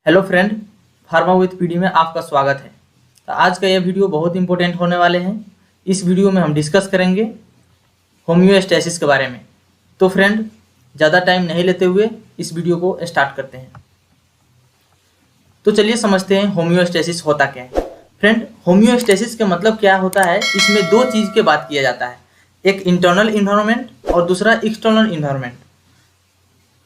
Hello friend, pharma with PD में आपका स्वागत है। तो आज का यह वीडियो बहुत इंपॉर्टेंट होने वाले हैं। इस वीडियो में हम डिस्कस करेंगे होम्योस्टैसिस के बारे में। तो फ्रेंड, ज़्यादा टाइम नहीं लेते हुए इस वीडियो को स्टार्ट करते हैं। तो चलिए समझते हैं होम्योस्टैसिस होता क्या है। फ्रेंड, होम्योस्टैसिस का मतलब क्या होता है, इसमें दो चीज़ के बात किया जाता है, एक इंटरनल इन्वायरमेंट और दूसरा एक्सटर्नल इन्वायरमेंट।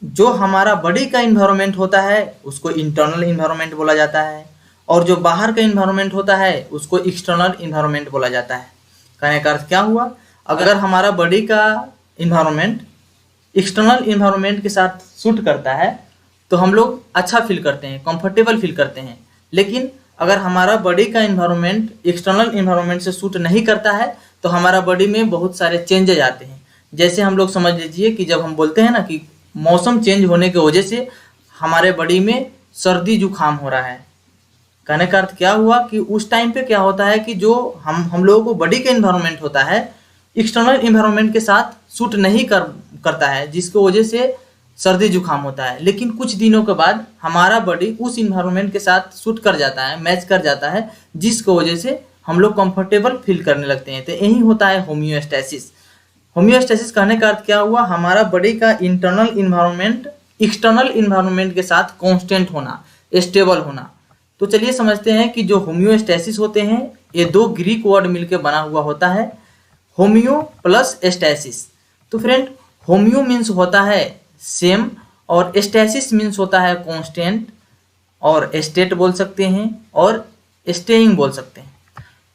जो हमारा बॉडी का इन्वायरमेंट होता है उसको इंटरनल इन्वायरमेंट बोला जाता है, और जो बाहर का इन्वायरमेंट होता है उसको एक्सटर्नल इन्वायरमेंट बोला जाता है। कहने का अर्थ क्या हुआ, अगर हमारा बॉडी का इन्वायरमेंट एक्सटर्नल इन्वायरमेंट के साथ सूट करता है तो हम लोग अच्छा फील करते हैं, कंफर्टेबल फील करते हैं। लेकिन अगर हमारा बॉडी का इन्वायरमेंट एक्सटर्नल इन्वायरमेंट से सूट नहीं करता है तो हमारा बॉडी में बहुत सारे चेंजेज आते हैं। जैसे हम लोग समझ लीजिए कि जब हम बोलते हैं ना कि मौसम चेंज होने की वजह से हमारे बॉडी में सर्दी जुकाम हो रहा है। कहने का अर्थ क्या हुआ कि उस टाइम पे क्या होता है कि जो हम लोगों को बॉडी का इन्वायरमेंट होता है एक्सटर्नल इन्वायरमेंट के साथ सूट नहीं करता है, जिसकी वजह से सर्दी जुकाम होता है। लेकिन कुछ दिनों के बाद हमारा बॉडी उस इन्वायरमेंट के साथ सूट कर जाता है, मैच कर जाता है, जिसकी वजह से हम लोग कंफर्टेबल फील करने लगते हैं। तो यही होता है होम्योस्टैसिस। होम्योस्टैसिस कहने का अर्थ क्या हुआ, हमारा बॉडी का इंटरनल इन्वायरमेंट एक्सटर्नल इन्वायरमेंट के साथ कांस्टेंट होना, स्टेबल होना। तो चलिए समझते हैं कि जो होम्योस्टैसिस होते हैं ये दो ग्रीक वर्ड मिलकर बना हुआ होता है, होम्यो प्लस स्टैसिस। तो फ्रेंड, होम्यो मीन्स होता है सेम और स्टैसिस मीन्स होता है कांस्टेंट, और स्टेट बोल सकते हैं और स्टेइंग बोल सकते हैं।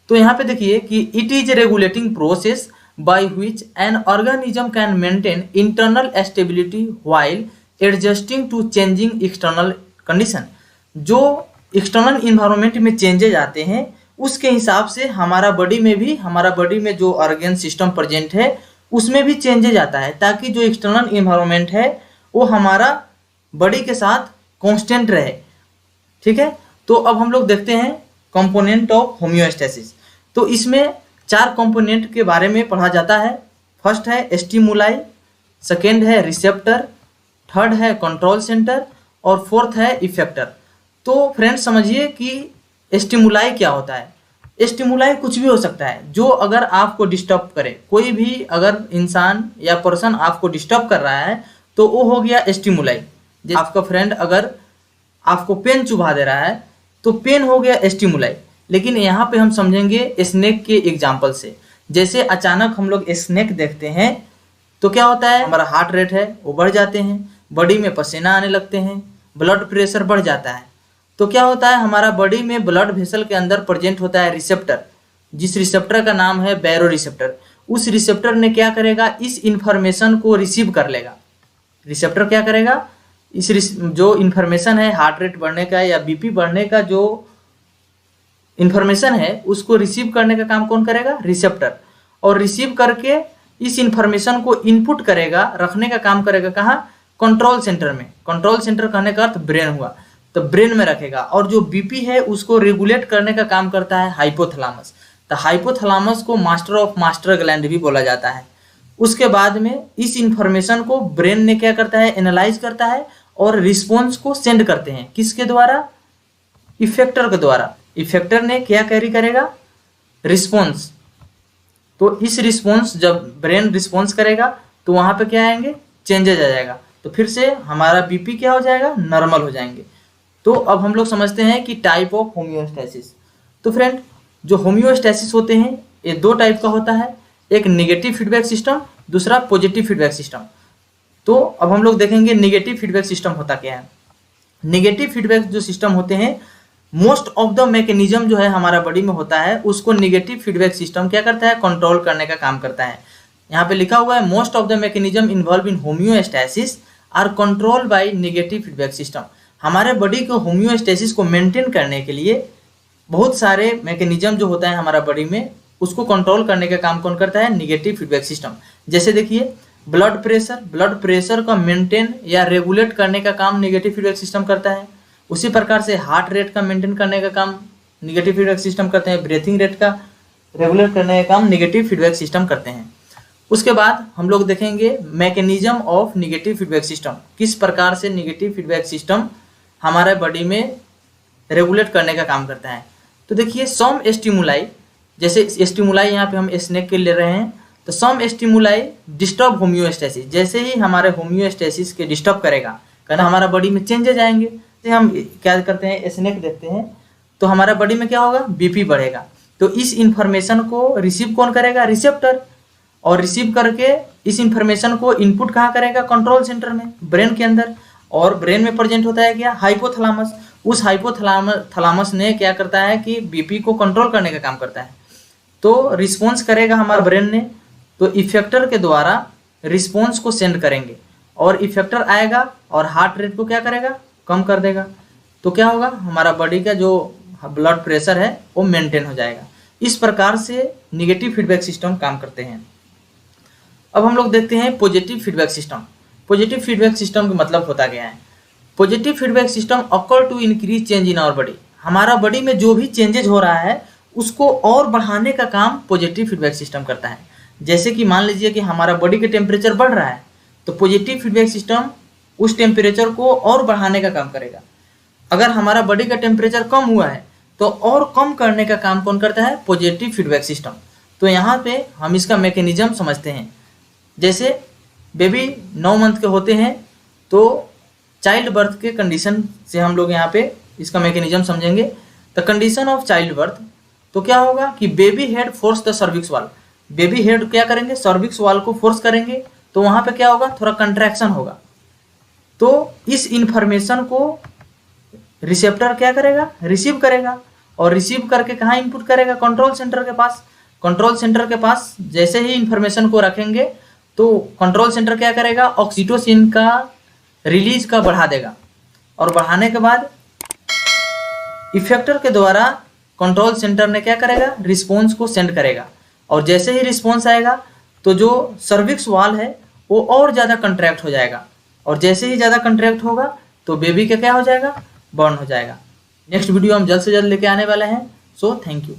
तो यहाँ पे देखिए कि it is regulating process by which an organism can maintain internal stability while adjusting to changing external condition। जो एक्सटर्नल इन्वायरमेंट में चेंजेज आते हैं उसके हिसाब से हमारा बॉडी में जो ऑर्गन सिस्टम प्रेजेंट है उसमें भी चेंजेज आता है, ताकि जो एक्सटर्नल इन्वायरमेंट है वो हमारा बॉडी के साथ कांस्टेंट रहे। ठीक है, तो अब हम लोग देखते हैं कंपोनेंट ऑफ होम्योस्टैसिस। तो इसमें चार कंपोनेंट के बारे में पढ़ा जाता है। फर्स्ट है स्टिमुलाई, सेकेंड है रिसेप्टर, थर्ड है कंट्रोल सेंटर और फोर्थ है इफेक्टर। तो फ्रेंड्स समझिए कि स्टिमुलाई क्या होता है। स्टिमुलाई कुछ भी हो सकता है जो अगर आपको डिस्टर्ब करे, कोई भी अगर इंसान या पर्सन आपको डिस्टर्ब कर रहा है तो वो हो गया स्टिमुलाई। जैसे आपका फ्रेंड अगर आपको पेन चुभा दे रहा है तो पेन हो गया स्टिमुलाई। लेकिन यहाँ पे हम समझेंगे स्नेक के एग्जाम्पल से। जैसे अचानक हम लोग स्नेक देखते हैं तो क्या होता है, हमारा हार्ट रेट है वो बढ़ जाते हैं, बॉडी में पसीना आने लगते हैं, ब्लड प्रेशर बढ़ जाता है। तो क्या होता है, हमारा बॉडी में ब्लड वेसल के अंदर प्रेजेंट होता है रिसेप्टर, जिस रिसेप्टर का नाम है बैरो रिसेप्टर। उस रिसेप्टर ने क्या करेगा, इस इंफॉर्मेशन को रिसीव कर लेगा। रिसेप्टर क्या करेगा, जो इंफॉर्मेशन है हार्ट रेट बढ़ने का या बीपी बढ़ने का जो इन्फॉर्मेशन है उसको रिसीव करने का काम कौन करेगा, रिसेप्टर। और रिसीव करके इस इन्फॉर्मेशन को इनपुट करेगा, रखने का काम करेगा कहाँ, कंट्रोल सेंटर में। कंट्रोल सेंटर कहने का अर्थ ब्रेन हुआ, तो ब्रेन में रखेगा। और जो बीपी है उसको रेगुलेट करने का काम करता है हाइपोथैलेमस। तो हाइपोथैलेमस को मास्टर ऑफ मास्टर ग्लैंड भी बोला जाता है। उसके बाद में इस इंफॉर्मेशन को ब्रेन ने क्या करता है, एनालाइज करता है और रिस्पॉन्स को सेंड करते हैं, किसके द्वारा, इफेक्टर के द्वारा। इफेक्टर ने क्या कैरी करेगा, रिस्पॉन्स। तो इस रिस्पॉन्स जब ब्रेन रिस्पॉन्स करेगा तो वहां पे क्या आएंगे, चेंजेज आ जाएगा। तो फिर से हमारा बीपी क्या हो जाएगा, नॉर्मल हो जाएंगे। तो अब हम लोग समझते हैं कि टाइप ऑफ होम्योस्टैसिस। तो फ्रेंड, जो होम्योस्टैसिस होते हैं ये दो टाइप का होता है, एक निगेटिव फीडबैक सिस्टम, दूसरा पॉजिटिव फीडबैक सिस्टम। तो अब हम लोग देखेंगे निगेटिव फीडबैक सिस्टम होता क्या है। निगेटिव फीडबैक जो सिस्टम होते हैं, मोस्ट ऑफ द मैकेनिज्म जो है हमारा बॉडी में होता है उसको निगेटिव फीडबैक सिस्टम क्या करता है, कंट्रोल करने का काम करता है। यहाँ पे लिखा हुआ है most of the mechanism involve in homeostasis are control by negative feedback system. हमारे बॉडी को होम्योस्टैसिस को मेंटेन करने के लिए बहुत सारे मैकेनिज्म जो होता है हमारा बॉडी में उसको कंट्रोल करने का काम कौन करता है, निगेटिव फीडबैक सिस्टम। जैसे देखिए ब्लड प्रेशर का मेंटेन या रेगुलेट करने का काम निगेटिव फीडबैक सिस्टम करता है। उसी प्रकार से हार्ट रेट का मेंटेन करने का काम निगेटिव फीडबैक सिस्टम करते हैं, ब्रीथिंग रेट का रेगुलेट करने का काम निगेटिव फीडबैक सिस्टम करते हैं। उसके बाद हम लोग देखेंगे mechanism of negative feedback system, किस प्रकार से निगेटिव फीडबैक सिस्टम हमारे बॉडी में रेगुलेट करने का काम करता है। तो देखिए सम स्टिमुलाई, जैसे स्टिमुलाई यहाँ पे हम स्नेक के ले रहे हैं, तो सम स्टिमुलाई डिस्टर्ब होम्योस्टेसिस, जैसे ही हमारे होम्योस्टेसिस के डिस्टर्ब करेगा, कहना हमारा बॉडी में चेंजेज आएंगे। जैसे हम क्या करते हैं, स्नेक देखते हैं तो हमारा बॉडी में क्या होगा, बीपी बढ़ेगा। तो इस इंफॉर्मेशन को रिसीव कौन करेगा, रिसेप्टर, और रिसीव करके इस इंफॉर्मेशन को इनपुट कहाँ करेगा, कंट्रोल सेंटर में, ब्रेन के अंदर। और ब्रेन में प्रेजेंट होता है क्या, हाइपोथैलेमस। उस हाइपोथैलेमस ने क्या करता है कि बीपी को कंट्रोल करने का काम करता है। तो रिस्पॉन्स करेगा हमारा ब्रेन ने, तो इफेक्टर के द्वारा रिस्पॉन्स को सेंड करेंगे, और इफेक्टर आएगा और हार्ट रेट को क्या करेगा, कम कर देगा। तो क्या होगा, हमारा बॉडी का जो ब्लड प्रेशर है वो मेंटेन हो जाएगा। इस प्रकार से निगेटिव फीडबैक सिस्टम काम करते हैं। अब हम लोग देखते हैं positive feedback system. Positive feedback system का मतलब होता क्या है। Positive feedback system occur to increase change in our body. हमारा बॉडी में जो भी चेंजेज हो रहा है उसको और बढ़ाने का काम पॉजिटिव फीडबैक सिस्टम करता है। जैसे कि मान लीजिए कि हमारा बॉडी का टेम्परेचर बढ़ रहा है, तो पॉजिटिव फीडबैक सिस्टम उस टेम्परेचर को और बढ़ाने का काम करेगा। अगर हमारा बॉडी का टेम्परेचर कम हुआ है तो और कम करने का काम कौन करता है, पॉजिटिव फीडबैक सिस्टम। तो यहाँ पे हम इसका मैकेनिज्म समझते हैं। जैसे बेबी 9 मंथ के होते हैं तो चाइल्ड बर्थ के कंडीशन से हम लोग यहाँ पे इसका मैकेनिज्म समझेंगे। The condition of child birth, तो क्या होगा कि baby head force the cervix वाल। बेबी हेड क्या करेंगे, सर्विक्स वाल को फोर्स करेंगे, तो वहाँ पे क्या होगा, थोड़ा कंट्रैक्शन होगा। तो इस इंफॉर्मेशन को रिसेप्टर क्या करेगा, रिसीव करेगा, और रिसीव करके कहाँ इनपुट करेगा, कंट्रोल सेंटर के पास। कंट्रोल सेंटर के पास जैसे ही इंफॉर्मेशन को रखेंगे तो कंट्रोल सेंटर क्या करेगा, ऑक्सीटोसिन का रिलीज का बढ़ा देगा, और बढ़ाने के बाद इफेक्टर के द्वारा कंट्रोल सेंटर ने क्या करेगा, रिस्पॉन्स को सेंड करेगा। और जैसे ही रिस्पॉन्स आएगा तो जो सर्विक्स वाल है वो और ज़्यादा कंट्रैक्ट हो जाएगा, और जैसे ही ज़्यादा कंट्रैक्ट होगा तो बेबी का क्या हो जाएगा, बर्न हो जाएगा। नेक्स्ट वीडियो हम जल्द से जल्द लेके आने वाले हैं। So thank you.